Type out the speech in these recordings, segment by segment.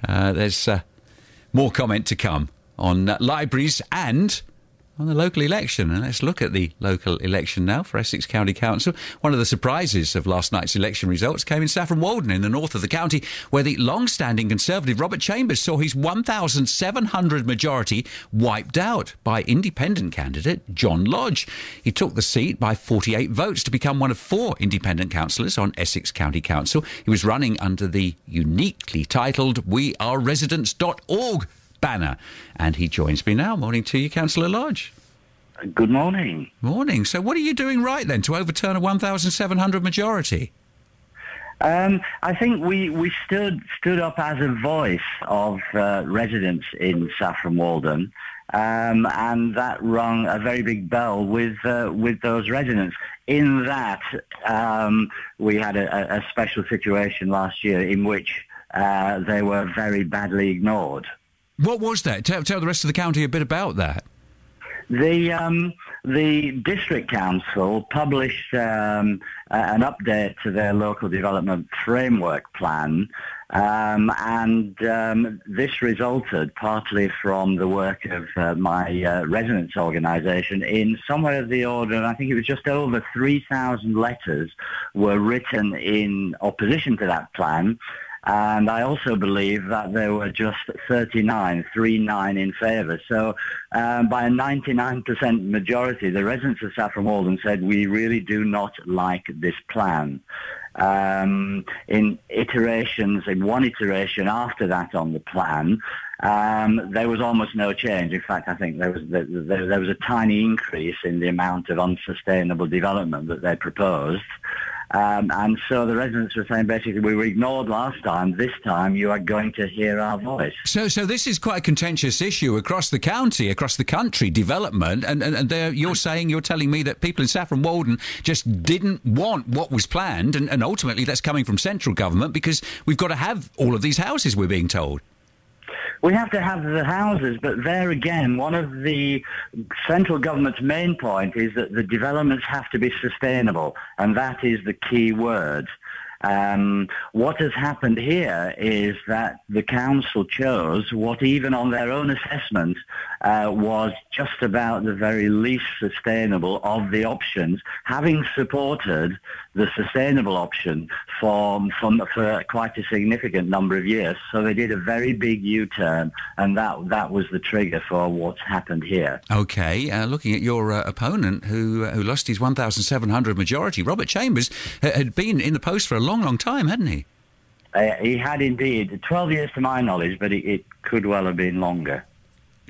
There's more comment to come on libraries and on the local election. And let's look at the local election now for Essex County Council. One of the surprises of last night's election results came in Saffron Walden in the north of the county, where the long-standing Conservative Robert Chambers saw his 1,700 majority wiped out by independent candidate John Lodge. He took the seat by 48 votes to become one of 4 independent councillors on Essex County Council. He was running under the uniquely titled weareresidents.org banner. And he joins me now. Morning to you, Councillor Lodge. Good morning. Morning. So what are you doing right then to overturn a 1,700 majority? I think we stood up as a voice of residents in Saffron Walden, and that rung a very big bell with those residents. In that we had a special situation last year in which they were very badly ignored. What was that? Tell the rest of the county a bit about that. The district council published an update to their local development framework plan, and this resulted partly from the work of my residents' organisation in somewhere of the order, and I think it was just over 3,000 letters were written in opposition to that plan. And I also believe that there were just 39 in favour. So by a 99% majority, the residents of Saffron Walden said, we really do not like this plan. In one iteration after that on the plan, there was almost no change. In fact, I think there was a tiny increase in the amount of unsustainable development that they proposed. And so the residents were saying, basically, we were ignored last time. This time, you are going to hear our voice. So this is quite a contentious issue across the county, across the country, development. And you're telling me that people in Saffron Walden just didn't want what was planned. And ultimately, that's coming from central government because we've got to have all of these houses, we're being told. We have to have the houses, but there again, one of the central government's main point is that the developments have to be sustainable, and that is the key word. What has happened here is that the council chose what even on their own assessment was just about the very least sustainable of the options, having supported the sustainable option for quite a significant number of years. So they did a very big U-turn, and that was the trigger for what's happened here. OK, looking at your opponent who lost his 1,700 majority, Robert Chambers had been in the post for a long time, hadn't he? He had indeed, 12 years to my knowledge, but it could well have been longer.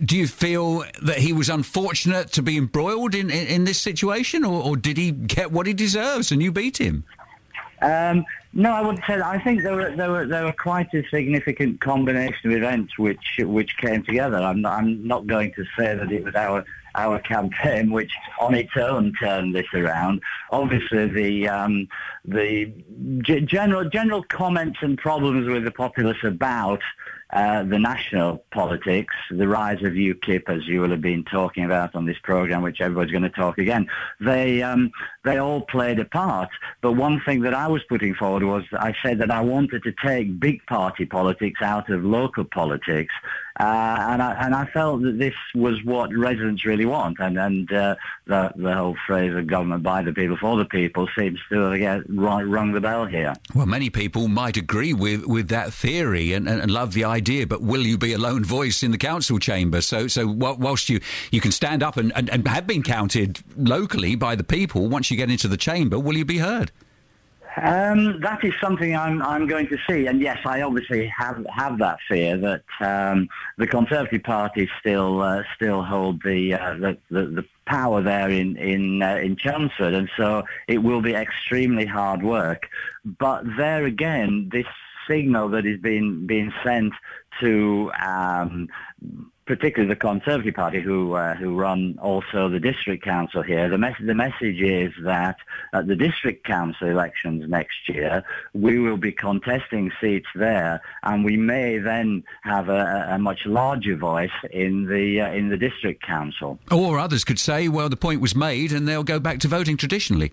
Do you feel that he was unfortunate to be embroiled in this situation, or did he get what he deserves and you beat him? No, I wouldn't say that. I think there were quite a significant combination of events which came together. I'm not going to say that it was our campaign which on its own turned this around. Obviously, the general comments and problems with the populace about the national politics, the rise of UKIP, as you will have been talking about on this programme, which everybody's going to talk again, they all played a part. But one thing that I was putting forward was I said that I wanted to take big party politics out of local politics, and I felt that this was what residents really want, and the whole phrase of government by the people for the people seems to have rung the bell here. Well, many people might agree with that theory and love the idea, but will you be a lone voice in the council chamber? So whilst you can stand up and have been counted locally by the people, once you get into the chamber, will you be heard? That is something I'm going to see, and yes, I obviously have that fear that the Conservative Party still hold the power there in Chelmsford, and so it will be extremely hard work. But there again, this signal that is being sent to particularly the Conservative Party, who run also the district council here. The message is that at the district council elections next year, we will be contesting seats there, and we may then have a much larger voice in the district council. Or others could say, well, the point was made, and they'll go back to voting traditionally.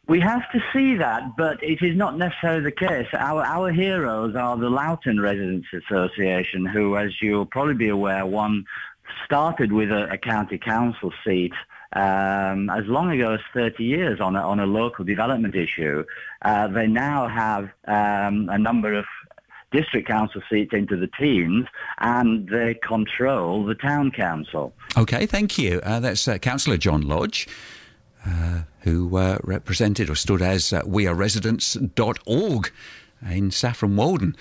We have to see that, but it is not necessarily the case. Our heroes are the Loughton Residents Association, who, as you'll probably be aware, started with a county council seat as long ago as 30 years on a local development issue. They now have a number of district council seats into the teens, and they control the town council. OK, thank you. That's Councillor John Lodge, who represented or stood as weareresidents.org in Saffron Walden.